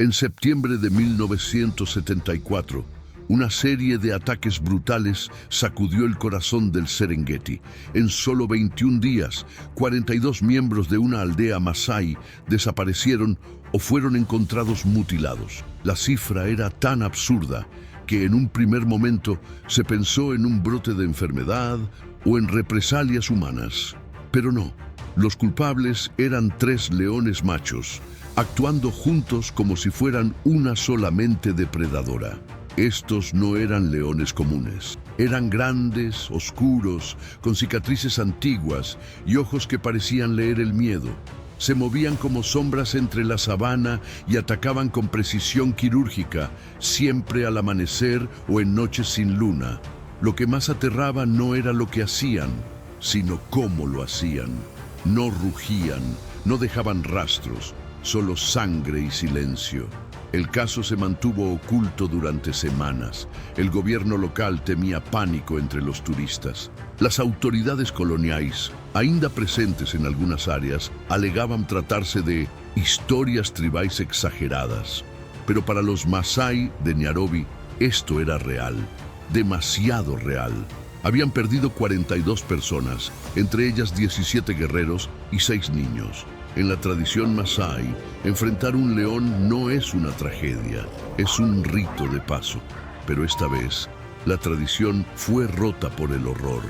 En septiembre de 1974, una serie de ataques brutales sacudió el corazón del Serengeti. En solo 21 días, 42 miembros de una aldea masái desaparecieron o fueron encontrados mutilados. La cifra era tan absurda que en un primer momento se pensó en un brote de enfermedad o en represalias humanas. Pero no, los culpables eran 3 leones machos, actuando juntos como si fueran una sola mente depredadora. Estos no eran leones comunes. Eran grandes, oscuros, con cicatrices antiguas y ojos que parecían leer el miedo. Se movían como sombras entre la sabana y atacaban con precisión quirúrgica, siempre al amanecer o en noches sin luna. Lo que más aterraba no era lo que hacían, sino cómo lo hacían. No rugían, no dejaban rastros, solo sangre y silencio. El caso se mantuvo oculto durante semanas. El gobierno local temía pánico entre los turistas. Las autoridades coloniales, ainda presentes en algunas áreas, alegaban tratarse de historias tribales exageradas. Pero para los Masái de Nairobi, esto era real, demasiado real. Habían perdido 42 personas, entre ellas 17 guerreros y 6 niños. En la tradición masái, enfrentar un león no es una tragedia, es un rito de paso. Pero esta vez, la tradición fue rota por el horror.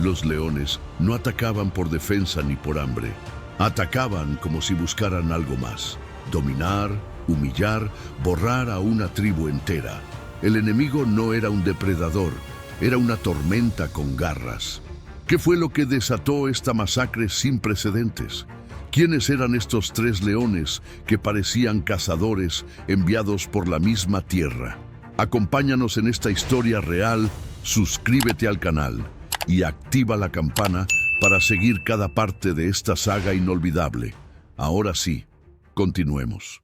Los leones no atacaban por defensa ni por hambre. Atacaban como si buscaran algo más: dominar, humillar, borrar a una tribu entera. El enemigo no era un depredador, era una tormenta con garras. ¿Qué fue lo que desató esta masacre sin precedentes? ¿Quiénes eran estos 3 leones que parecían cazadores enviados por la misma tierra? Acompáñanos en esta historia real, suscríbete al canal y activa la campana para seguir cada parte de esta saga inolvidable. Ahora sí, continuemos.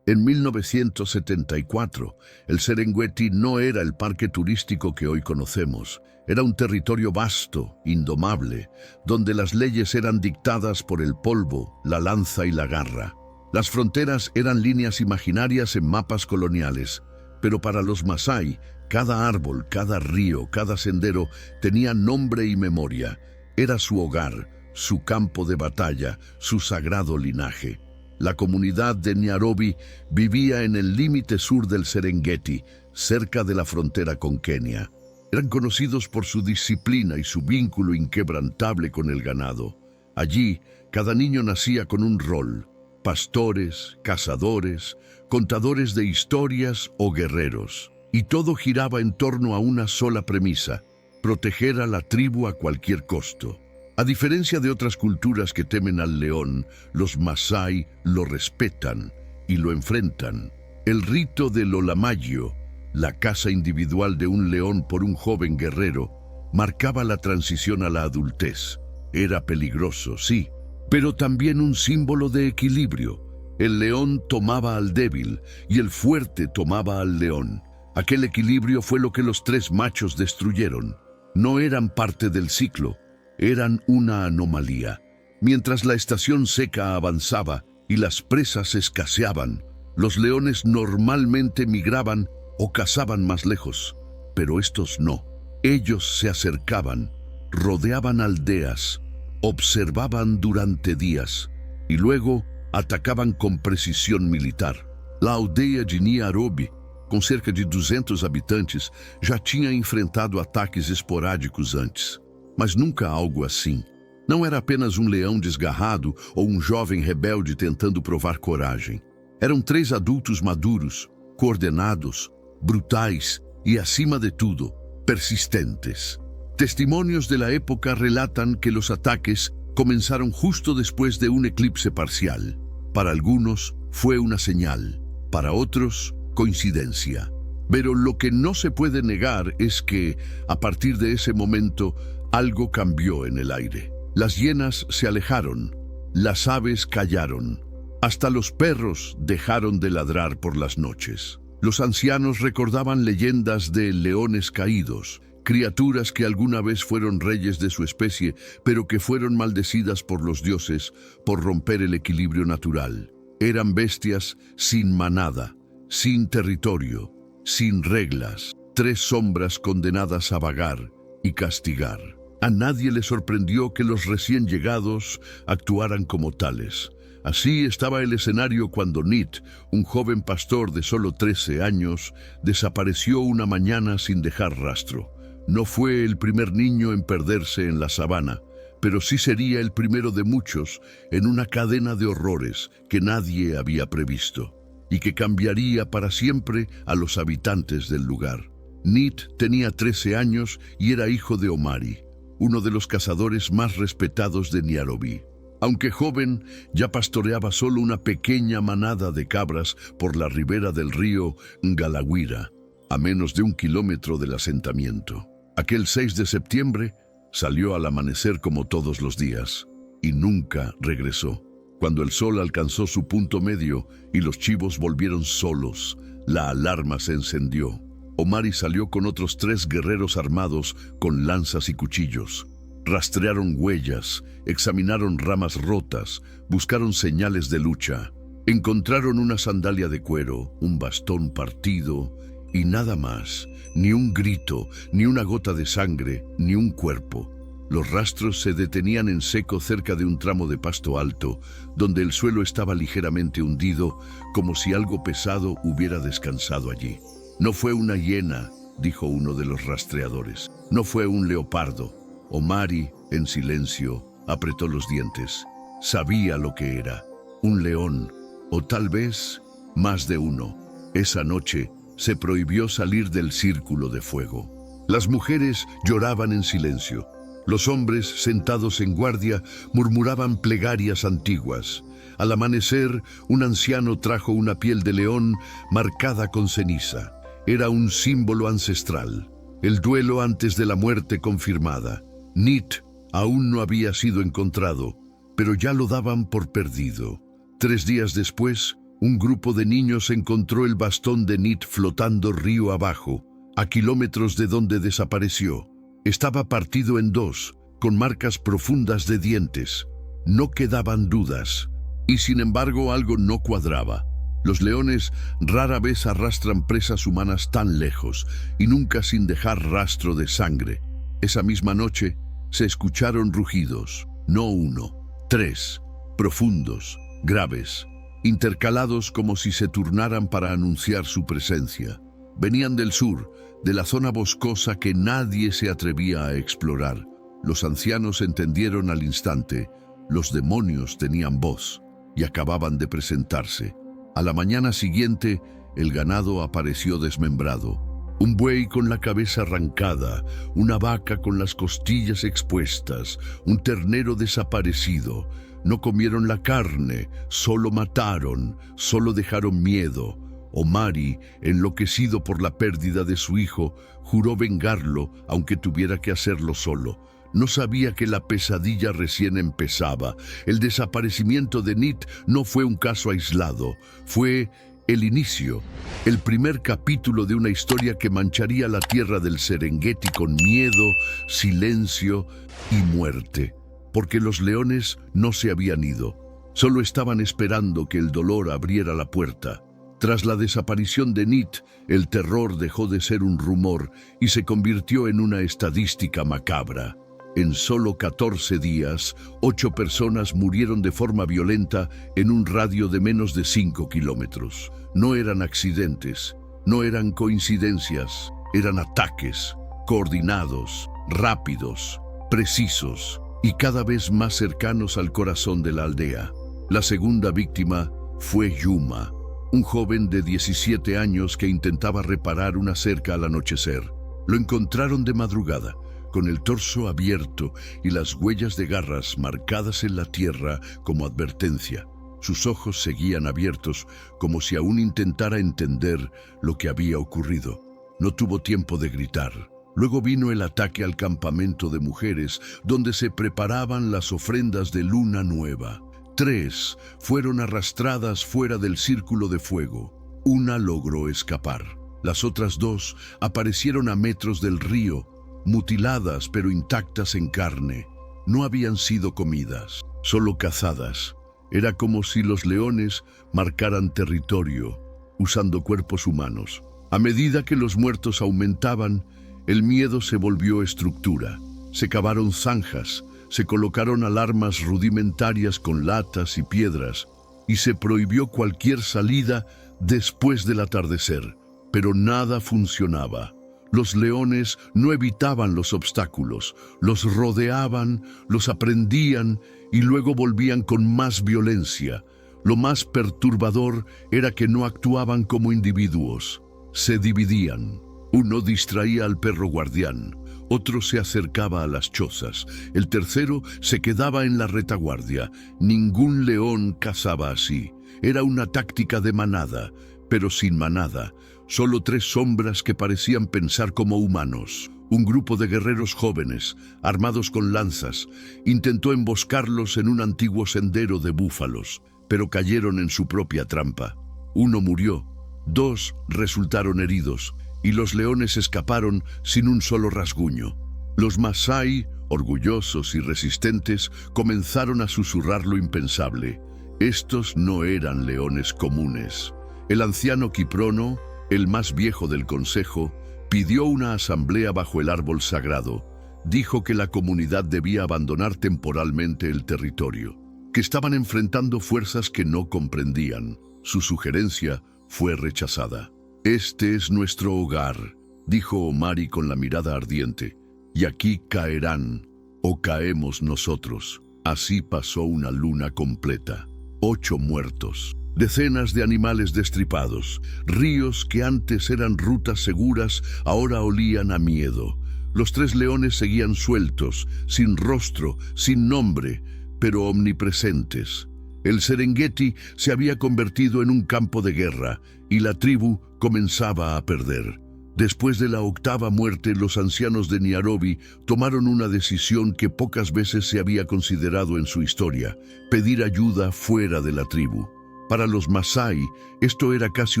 En 1974, el Serengeti no era el parque turístico que hoy conocemos. Era un territorio vasto, indomable, donde las leyes eran dictadas por el polvo, la lanza y la garra. Las fronteras eran líneas imaginarias en mapas coloniales, pero para los Masái, cada árbol, cada río, cada sendero tenía nombre y memoria. Era su hogar, su campo de batalla, su sagrado linaje. La comunidad de Nairobi vivía en el límite sur del Serengeti, cerca de la frontera con Kenia. Eran conocidos por su disciplina y su vínculo inquebrantable con el ganado. Allí, cada niño nacía con un rol: pastores, cazadores, contadores de historias o guerreros. Y todo giraba en torno a una sola premisa: proteger a la tribu a cualquier costo. A diferencia de otras culturas que temen al león, los Masái lo respetan y lo enfrentan. El rito del Olamayo, la caza individual de un león por un joven guerrero, marcaba la transición a la adultez. Era peligroso, sí, pero también un símbolo de equilibrio. El león tomaba al débil y el fuerte tomaba al león. Aquel equilibrio fue lo que los 3 machos destruyeron. No eran parte del ciclo, eran una anomalía. Mientras la estación seca avanzaba y las presas escaseaban, los leones normalmente migraban o cazaban más lejos, pero estos no. Ellos se acercaban, rodeaban aldeas, observaban durante días y luego atacaban con precisión militar. La aldeia de Nairobi, com cerca de 200 habitantes, já tinha enfrentado ataques esporádicos antes, mas nunca algo assim. Não era apenas um leão desgarrado ou um jovem rebelde tentando provar coragem. Eram 3 adultos maduros, coordenados, brutais y, acima de todo, persistentes. Testimonios de la época relatan que los ataques comenzaron justo después de un eclipse parcial. Para algunos fue una señal, para otros coincidencia. Pero lo que no se puede negar es que, a partir de ese momento, algo cambió en el aire. Las hienas se alejaron, las aves callaron, hasta los perros dejaron de ladrar por las noches. Los ancianos recordaban leyendas de leones caídos, criaturas que alguna vez fueron reyes de su especie, pero que fueron maldecidas por los dioses por romper el equilibrio natural. Eran bestias sin manada, sin territorio, sin reglas, 3 sombras condenadas a vagar y castigar. A nadie le sorprendió que los recién llegados actuaran como tales. Así estaba el escenario cuando Nit, un joven pastor de solo 13 años, desapareció una mañana sin dejar rastro. No fue el primer niño en perderse en la sabana, pero sí sería el primero de muchos en una cadena de horrores que nadie había previsto y que cambiaría para siempre a los habitantes del lugar. Nit tenía 13 años y era hijo de Omari, uno de los cazadores más respetados de Niarobi. Aunque joven, ya pastoreaba solo una pequeña manada de cabras por la ribera del río Ngalaguira, a menos de 1 kilómetro del asentamiento. Aquel 6 de septiembre salió al amanecer como todos los días y nunca regresó. Cuando el sol alcanzó su punto medio y los chivos volvieron solos, la alarma se encendió. Omari salió con otros 3 guerreros armados con lanzas y cuchillos. Rastrearon huellas, examinaron ramas rotas, buscaron señales de lucha. Encontraron una sandalia de cuero, un bastón partido y nada más. Ni un grito, ni una gota de sangre, ni un cuerpo. Los rastros se detenían en seco cerca de un tramo de pasto alto, donde el suelo estaba ligeramente hundido, como si algo pesado hubiera descansado allí. No fue una hiena, dijo uno de los rastreadores. No fue un leopardo. Omari, en silencio, apretó los dientes. Sabía lo que era. Un león, o tal vez más de uno. Esa noche se prohibió salir del círculo de fuego. Las mujeres lloraban en silencio. Los hombres, sentados en guardia, murmuraban plegarias antiguas. Al amanecer, un anciano trajo una piel de león marcada con ceniza. Era un símbolo ancestral, el duelo antes de la muerte confirmada. Nit aún no había sido encontrado, pero ya lo daban por perdido. 3 días después, un grupo de niños encontró el bastón de Nit flotando río abajo, a kilómetros de donde desapareció. Estaba partido en 2, con marcas profundas de dientes. No quedaban dudas, y sin embargo algo no cuadraba. Los leones rara vez arrastran presas humanas tan lejos, y nunca sin dejar rastro de sangre. Esa misma noche se escucharon rugidos, no 1, 3, profundos, graves, intercalados como si se turnaran para anunciar su presencia. Venían del sur, de la zona boscosa que nadie se atrevía a explorar. Los ancianos entendieron al instante, los demonios tenían voz y acababan de presentarse. A la mañana siguiente, el ganado apareció desmembrado. Un buey con la cabeza arrancada, una vaca con las costillas expuestas, un ternero desaparecido. No comieron la carne, solo mataron, solo dejaron miedo. Omari, enloquecido por la pérdida de su hijo, juró vengarlo, aunque tuviera que hacerlo solo. No sabía que la pesadilla recién empezaba. El desaparecimiento de Nit no fue un caso aislado, fue el inicio, el primer capítulo de una historia que mancharía la tierra del Serengeti con miedo, silencio y muerte. Porque los leones no se habían ido, solo estaban esperando que el dolor abriera la puerta. Tras la desaparición de Nit, el terror dejó de ser un rumor y se convirtió en una estadística macabra. En solo 14 días, 8 personas murieron de forma violenta en un radio de menos de 5 kilómetros. No eran accidentes, no eran coincidencias, eran ataques, coordinados, rápidos, precisos y cada vez más cercanos al corazón de la aldea. La segunda víctima fue Yuma, un joven de 17 años que intentaba reparar una cerca al anochecer. Lo encontraron de madrugada, con el torso abierto y las huellas de garras marcadas en la tierra como advertencia. Sus ojos seguían abiertos, como si aún intentara entender lo que había ocurrido. No tuvo tiempo de gritar. Luego vino el ataque al campamento de mujeres, donde se preparaban las ofrendas de luna nueva. 3 fueron arrastradas fuera del círculo de fuego. Una logró escapar. Las otras 2 aparecieron a metros del río, mutiladas pero intactas en carne. No habían sido comidas, solo cazadas. Era como si los leones marcaran territorio, usando cuerpos humanos. A medida que los muertos aumentaban, el miedo se volvió estructura. Se cavaron zanjas, se colocaron alarmas rudimentarias con latas y piedras, y se prohibió cualquier salida después del atardecer. Pero nada funcionaba. Los leones no evitaban los obstáculos, los rodeaban, los aprendían y luego volvían con más violencia. Lo más perturbador era que no actuaban como individuos, se dividían. Uno distraía al perro guardián, otro se acercaba a las chozas, el tercero se quedaba en la retaguardia. Ningún león cazaba así. Era una táctica de manada, pero sin manada. Solo tres sombras que parecían pensar como humanos. Un grupo de guerreros jóvenes, armados con lanzas, intentó emboscarlos en un antiguo sendero de búfalos, pero cayeron en su propia trampa. Uno murió, dos resultaron heridos, y los leones escaparon sin un solo rasguño. Los Masái, orgullosos y resistentes, comenzaron a susurrar lo impensable. Estos no eran leones comunes. El anciano Kiprono, el más viejo del consejo, pidió una asamblea bajo el árbol sagrado. Dijo que la comunidad debía abandonar temporalmente el territorio, que estaban enfrentando fuerzas que no comprendían. Su sugerencia fue rechazada. «Este es nuestro hogar», dijo Omari con la mirada ardiente, «y aquí caerán, o caemos nosotros». Así pasó una luna completa. 8 muertos. Decenas de animales destripados, ríos que antes eran rutas seguras, ahora olían a miedo. Los 3 leones seguían sueltos, sin rostro, sin nombre, pero omnipresentes. El Serengeti se había convertido en un campo de guerra y la tribu comenzaba a perder. Después de la 8ª muerte, los ancianos de Nairobi tomaron una decisión que pocas veces se había considerado en su historia: pedir ayuda fuera de la tribu. Para los Masái, esto era casi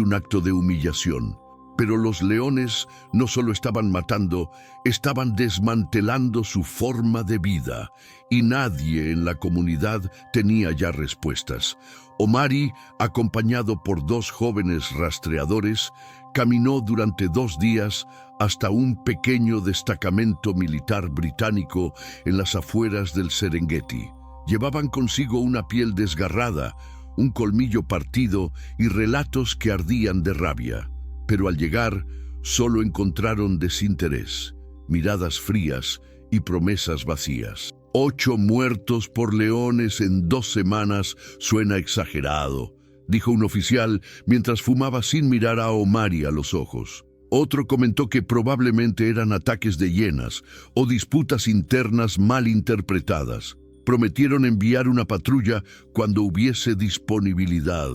un acto de humillación. Pero los leones no solo estaban matando, estaban desmantelando su forma de vida, y nadie en la comunidad tenía ya respuestas. Omari, acompañado por 2 jóvenes rastreadores, caminó durante 2 días hasta un pequeño destacamento militar británico en las afueras del Serengeti. Llevaban consigo una piel desgarrada, un colmillo partido y relatos que ardían de rabia. Pero al llegar, solo encontraron desinterés, miradas frías y promesas vacías. 8 muertos por leones en 2 semanas suena exagerado, dijo un oficial mientras fumaba sin mirar a Omari a los ojos. Otro comentó que probablemente eran ataques de hienas o disputas internas mal interpretadas. Prometieron enviar una patrulla cuando hubiese disponibilidad,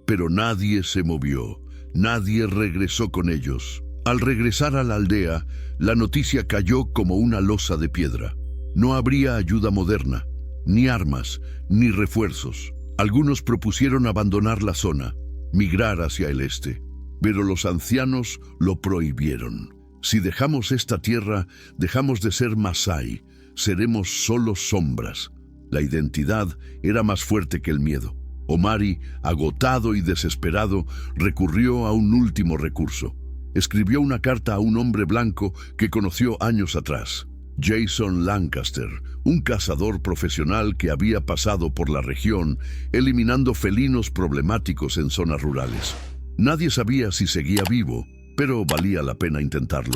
pero nadie se movió, nadie regresó con ellos. Al regresar a la aldea, la noticia cayó como una losa de piedra. No habría ayuda moderna, ni armas, ni refuerzos. Algunos propusieron abandonar la zona, migrar hacia el este, pero los ancianos lo prohibieron. Si dejamos esta tierra, dejamos de ser Masái, seremos solo sombras. La identidad era más fuerte que el miedo. Omari, agotado y desesperado, recurrió a un último recurso. Escribió una carta a un hombre blanco que conoció años atrás, Jason Lancaster, un cazador profesional que había pasado por la región, eliminando felinos problemáticos en zonas rurales. Nadie sabía si seguía vivo, pero valía la pena intentarlo.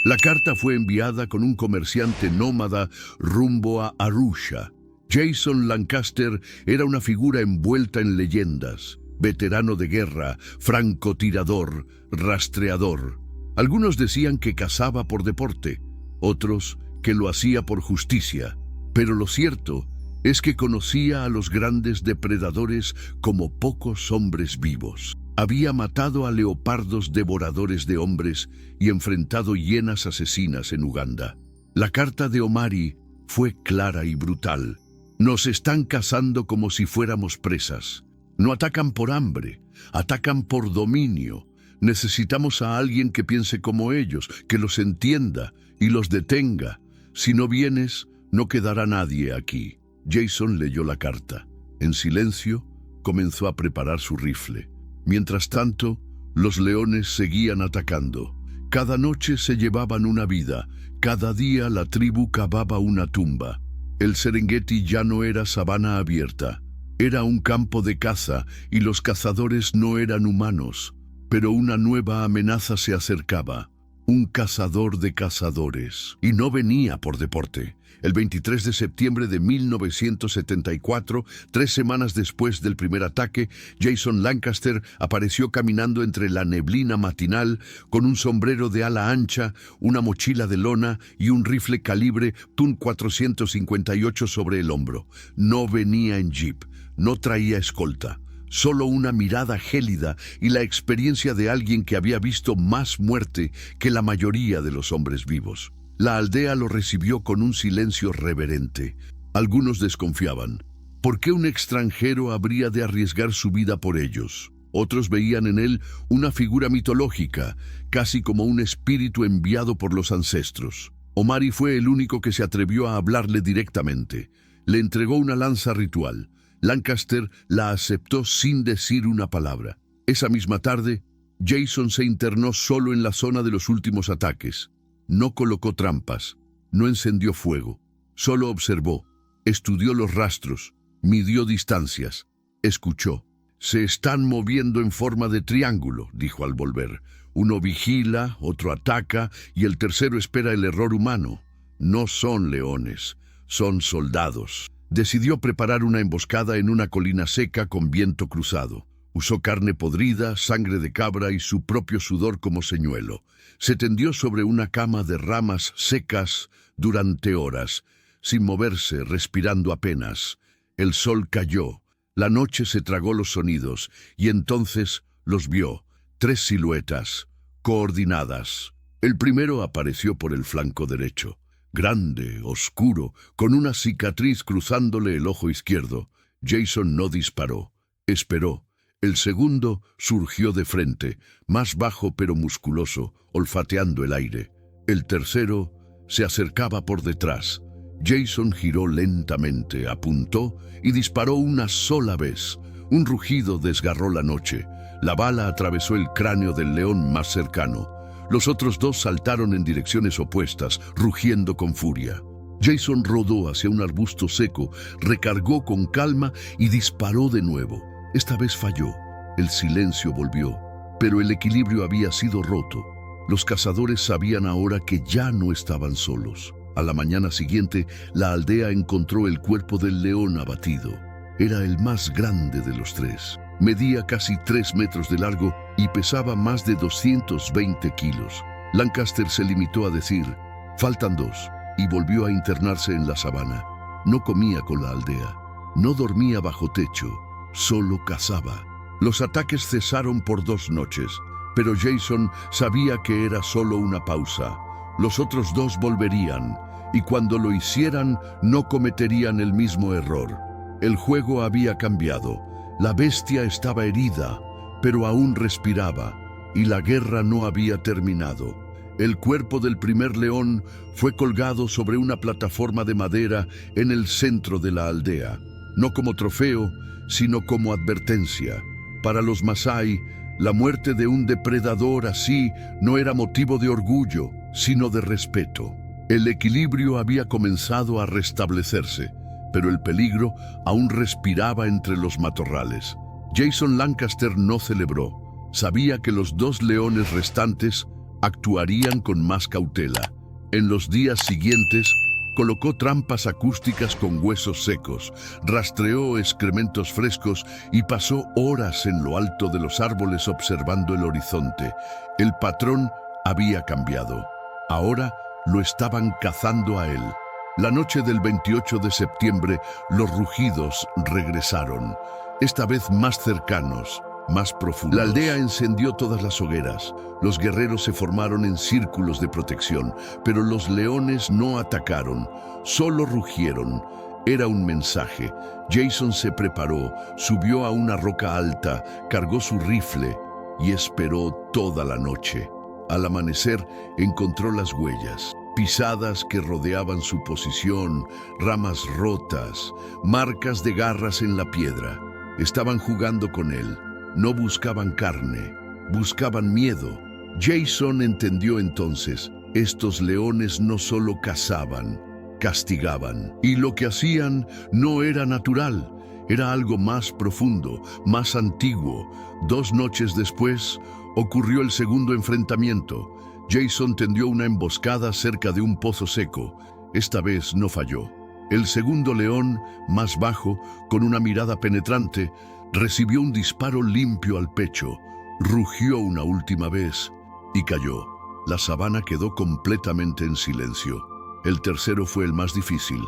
La carta fue enviada con un comerciante nómada rumbo a Arusha. Jason Lancaster era una figura envuelta en leyendas, veterano de guerra, francotirador, rastreador. Algunos decían que cazaba por deporte, otros que lo hacía por justicia, pero lo cierto es que conocía a los grandes depredadores como pocos hombres vivos. Había matado a leopardos devoradores de hombres y enfrentado hienas asesinas en Uganda. La carta de Omari fue clara y brutal. Nos están cazando como si fuéramos presas. No atacan por hambre, atacan por dominio. Necesitamos a alguien que piense como ellos, que los entienda y los detenga. Si no vienes, no quedará nadie aquí. Jason leyó la carta. En silencio, comenzó a preparar su rifle. Mientras tanto, los leones seguían atacando. Cada noche se llevaban una vida, cada día la tribu cavaba una tumba. El Serengeti ya no era sabana abierta, era un campo de caza y los cazadores no eran humanos. Pero una nueva amenaza se acercaba, un cazador de cazadores. Y no venía por deporte. El 23 de septiembre de 1974, 3 semanas después del primer ataque, Jason Lancaster apareció caminando entre la neblina matinal con un sombrero de ala ancha, una mochila de lona y un rifle calibre .458 sobre el hombro. No venía en jeep, no traía escolta. Solo una mirada gélida y la experiencia de alguien que había visto más muerte que la mayoría de los hombres vivos. La aldea lo recibió con un silencio reverente. Algunos desconfiaban. ¿Por qué un extranjero habría de arriesgar su vida por ellos? Otros veían en él una figura mitológica, casi como un espíritu enviado por los ancestros. Omari fue el único que se atrevió a hablarle directamente. Le entregó una lanza ritual. Lancaster la aceptó sin decir una palabra. Esa misma tarde, Jason se internó solo en la zona de los últimos ataques. No colocó trampas, no encendió fuego, solo observó, estudió los rastros, midió distancias, escuchó. «Se están moviendo en forma de triángulo», dijo al volver. «Uno vigila, otro ataca y el tercero espera el error humano. No son leones, son soldados». Decidió preparar una emboscada en una colina seca con viento cruzado. Usó carne podrida, sangre de cabra y su propio sudor como señuelo. Se tendió sobre una cama de ramas secas durante horas, sin moverse, respirando apenas. El sol cayó, la noche se tragó los sonidos, y entonces los vio, 3 siluetas, coordinadas. El primero apareció por el flanco derecho, grande, oscuro, con una cicatriz cruzándole el ojo izquierdo. Jason no disparó, esperó. El segundo surgió de frente, más bajo pero musculoso, olfateando el aire. El tercero se acercaba por detrás. Jason giró lentamente, apuntó y disparó una sola vez. Un rugido desgarró la noche. La bala atravesó el cráneo del león más cercano. Los otros 2 saltaron en direcciones opuestas, rugiendo con furia. Jason rodó hacia un arbusto seco, recargó con calma y disparó de nuevo. Esta vez falló. El silencio volvió, pero el equilibrio había sido roto. Los cazadores sabían ahora que ya no estaban solos. A la mañana siguiente, la aldea encontró el cuerpo del león abatido. Era el más grande de los 3. Medía casi 3 metros de largo y pesaba más de 220 kilos. Lancaster se limitó a decir, «Faltan 2», y volvió a internarse en la sabana. No comía con la aldea, no dormía bajo techo, solo cazaba. Los ataques cesaron por 2 noches, pero Jason sabía que era solo una pausa. Los otros 2 volverían, y cuando lo hicieran no cometerían el mismo error. El juego había cambiado. La bestia estaba herida, pero aún respiraba, y la guerra no había terminado. El cuerpo del primer león fue colgado sobre una plataforma de madera en el centro de la aldea, no como trofeo, sino como advertencia. Para los Masái, la muerte de un depredador así no era motivo de orgullo, sino de respeto. El equilibrio había comenzado a restablecerse, pero el peligro aún respiraba entre los matorrales. Jason Lancaster no celebró. Sabía que los 2 leones restantes actuarían con más cautela. En los días siguientes, colocó trampas acústicas con huesos secos, rastreó excrementos frescos y pasó horas en lo alto de los árboles observando el horizonte. El patrón había cambiado. Ahora lo estaban cazando a él. La noche del 28 de septiembre, los rugidos regresaron, esta vez más cercanos, más profundos. La aldea encendió todas las hogueras. Los guerreros se formaron en círculos de protección, pero los leones no atacaron, solo rugieron. Era un mensaje. Jason se preparó, subió a una roca alta, cargó su rifle y esperó toda la noche. Al amanecer, encontró las huellas. pisadas que rodeaban su posición, ramas rotas, marcas de garras en la piedra. Estaban jugando con él. No buscaban carne, buscaban miedo. Jason entendió entonces, estos leones no solo cazaban, castigaban. Y lo que hacían no era natural, era algo más profundo, más antiguo. 2 noches después, ocurrió el segundo enfrentamiento. Jason tendió una emboscada cerca de un pozo seco. Esta vez no falló. El segundo león, más bajo, con una mirada penetrante, recibió un disparo limpio al pecho, rugió una última vez y cayó. La sabana quedó completamente en silencio. El tercero fue el más difícil,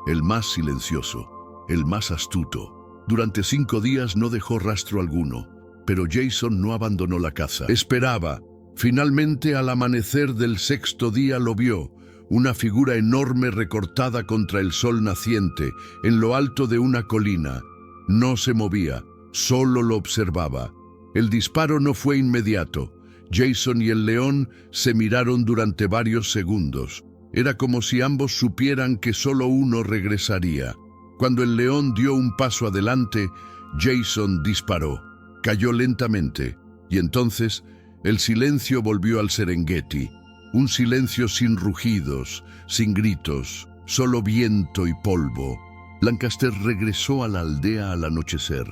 el más silencioso, el más astuto. Durante 5 días no dejó rastro alguno, pero Jason no abandonó la caza. Esperaba. Finalmente, al amanecer del 6º día lo vio, una figura enorme recortada contra el sol naciente, en lo alto de una colina. No se movía, solo lo observaba. El disparo no fue inmediato. Jason y el león se miraron durante varios segundos. Era como si ambos supieran que solo uno regresaría. Cuando el león dio un paso adelante, Jason disparó. Cayó lentamente, y entonces el silencio volvió al Serengeti. Un silencio sin rugidos, sin gritos, solo viento y polvo. Lancaster regresó a la aldea al anochecer.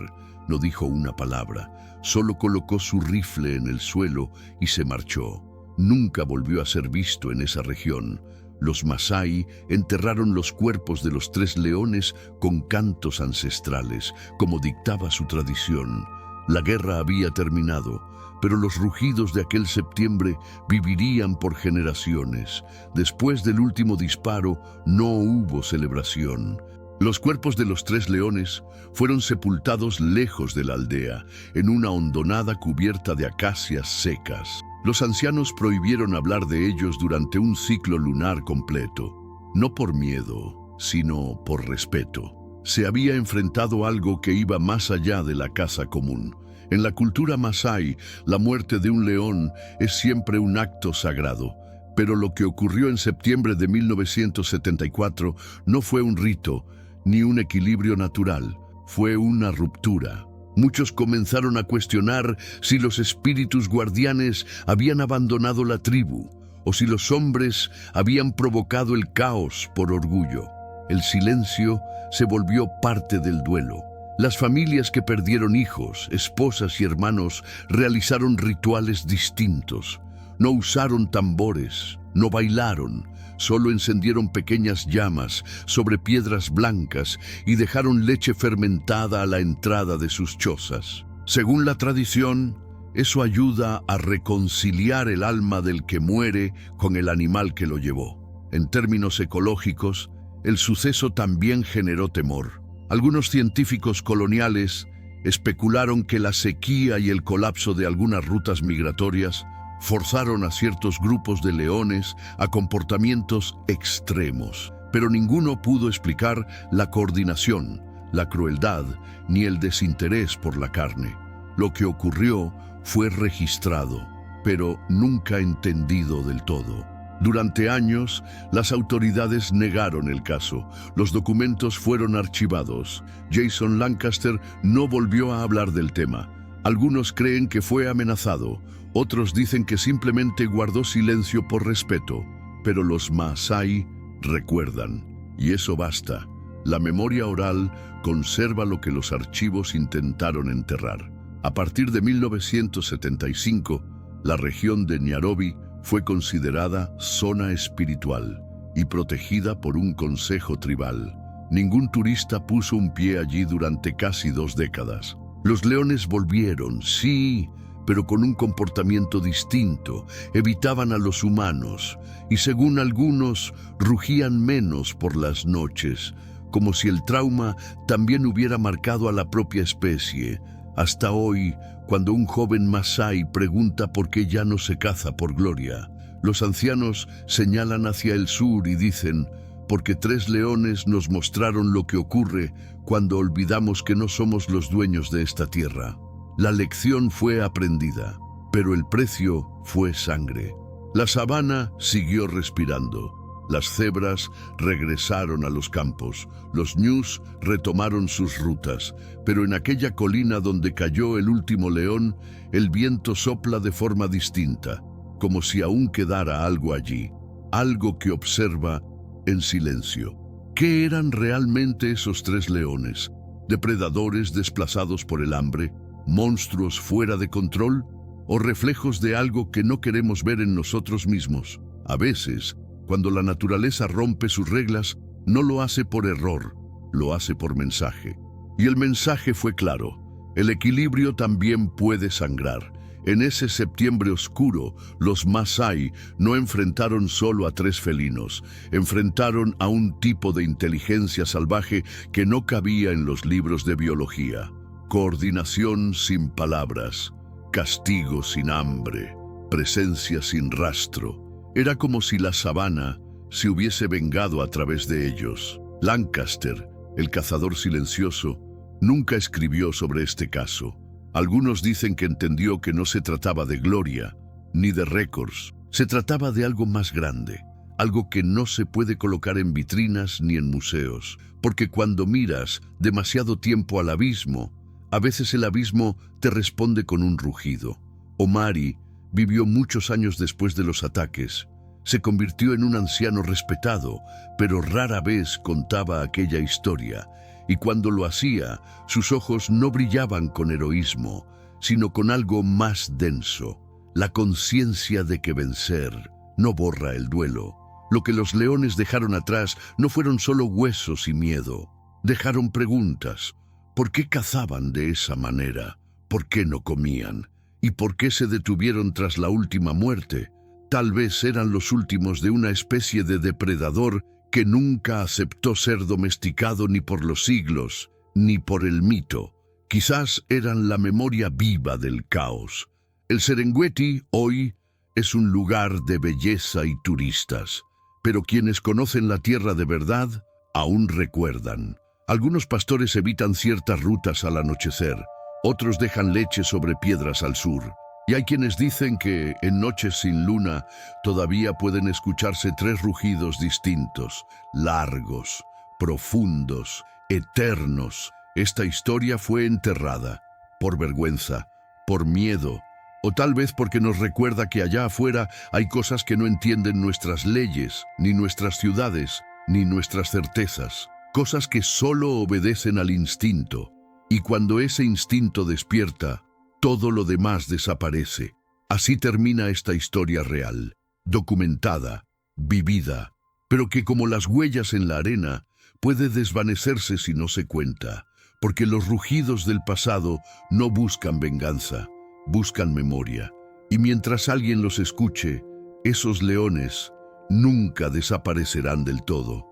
No dijo una palabra, solo colocó su rifle en el suelo y se marchó. Nunca volvió a ser visto en esa región. Los Masái enterraron los cuerpos de los 3 leones con cantos ancestrales, como dictaba su tradición. La guerra había terminado, pero los rugidos de aquel septiembre vivirían por generaciones. Después del último disparo, no hubo celebración. Los cuerpos de los 3 leones fueron sepultados lejos de la aldea, en una hondonada cubierta de acacias secas. Los ancianos prohibieron hablar de ellos durante un ciclo lunar completo, no por miedo, sino por respeto. Se había enfrentado algo que iba más allá de la caza común. En la cultura masái, la muerte de un león es siempre un acto sagrado. Pero lo que ocurrió en septiembre de 1974 no fue un rito, ni un equilibrio natural, fue una ruptura. Muchos comenzaron a cuestionar si los espíritus guardianes habían abandonado la tribu, o si los hombres habían provocado el caos por orgullo. El silencio se volvió parte del duelo. Las familias que perdieron hijos, esposas y hermanos realizaron rituales distintos. No usaron tambores, no bailaron, solo encendieron pequeñas llamas sobre piedras blancas y dejaron leche fermentada a la entrada de sus chozas. Según la tradición, eso ayuda a reconciliar el alma del que muere con el animal que lo llevó. En términos ecológicos, el suceso también generó temor. Algunos científicos coloniales especularon que la sequía y el colapso de algunas rutas migratorias forzaron a ciertos grupos de leones a comportamientos extremos, pero ninguno pudo explicar la coordinación, la crueldad ni el desinterés por la carne. Lo que ocurrió fue registrado, pero nunca entendido del todo. Durante años, las autoridades negaron el caso. Los documentos fueron archivados. Jason Lancaster no volvió a hablar del tema. Algunos creen que fue amenazado, otros dicen que simplemente guardó silencio por respeto, pero los Masái recuerdan, y eso basta. La memoria oral conserva lo que los archivos intentaron enterrar. A partir de 1975, la región de Nairobi fue considerada zona espiritual y protegida por un consejo tribal. Ningún turista puso un pie allí durante casi 2 décadas. Los leones volvieron, sí, pero con un comportamiento distinto. Evitaban a los humanos y, según algunos, rugían menos por las noches, como si el trauma también hubiera marcado a la propia especie. Hasta hoy, cuando un joven masái pregunta por qué ya no se caza por gloria, los ancianos señalan hacia el sur y dicen: porque 3 leones nos mostraron lo que ocurre cuando olvidamos que no somos los dueños de esta tierra. La lección fue aprendida, pero el precio fue sangre. La sabana siguió respirando. Las cebras regresaron a los campos, los ñus retomaron sus rutas, pero en aquella colina donde cayó el último león, el viento sopla de forma distinta, como si aún quedara algo allí, algo que observa en silencio. ¿Qué eran realmente esos 3 leones? ¿Depredadores desplazados por el hambre? ¿Monstruos fuera de control? ¿O reflejos de algo que no queremos ver en nosotros mismos? A veces, cuando la naturaleza rompe sus reglas, no lo hace por error, lo hace por mensaje. Y el mensaje fue claro: el equilibrio también puede sangrar. En ese septiembre oscuro, los Masái no enfrentaron solo a 3 felinos, enfrentaron a un tipo de inteligencia salvaje que no cabía en los libros de biología. Coordinación sin palabras, castigo sin hambre, presencia sin rastro. Era como si la sabana se hubiese vengado a través de ellos. Lancaster, el cazador silencioso, nunca escribió sobre este caso. Algunos dicen que entendió que no se trataba de gloria, ni de récords. Se trataba de algo más grande, algo que no se puede colocar en vitrinas ni en museos, porque cuando miras demasiado tiempo al abismo, a veces el abismo te responde con un rugido. Omari vivió muchos años después de los ataques. Se convirtió en un anciano respetado, pero rara vez contaba aquella historia. Y cuando lo hacía, sus ojos no brillaban con heroísmo, sino con algo más denso, la conciencia de que vencer no borra el duelo. Lo que los leones dejaron atrás no fueron solo huesos y miedo, dejaron preguntas. ¿Por qué cazaban de esa manera? ¿Por qué no comían? ¿Y por qué se detuvieron tras la última muerte? Tal vez eran los últimos de una especie de depredador que nunca aceptó ser domesticado ni por los siglos, ni por el mito. Quizás eran la memoria viva del caos. El Serengeti hoy es un lugar de belleza y turistas, pero quienes conocen la tierra de verdad aún recuerdan. Algunos pastores evitan ciertas rutas al anochecer, otros dejan leche sobre piedras al sur. Y hay quienes dicen que en noches sin luna todavía pueden escucharse 3 rugidos distintos, largos, profundos, eternos. Esta historia fue enterrada, por vergüenza, por miedo, o tal vez porque nos recuerda que allá afuera hay cosas que no entienden nuestras leyes, ni nuestras ciudades, ni nuestras certezas. Cosas que solo obedecen al instinto. Y cuando ese instinto despierta, todo lo demás desaparece. Así termina esta historia real, documentada, vivida, pero que como las huellas en la arena, puede desvanecerse si no se cuenta, porque los rugidos del pasado no buscan venganza, buscan memoria. Y mientras alguien los escuche, esos leones nunca desaparecerán del todo.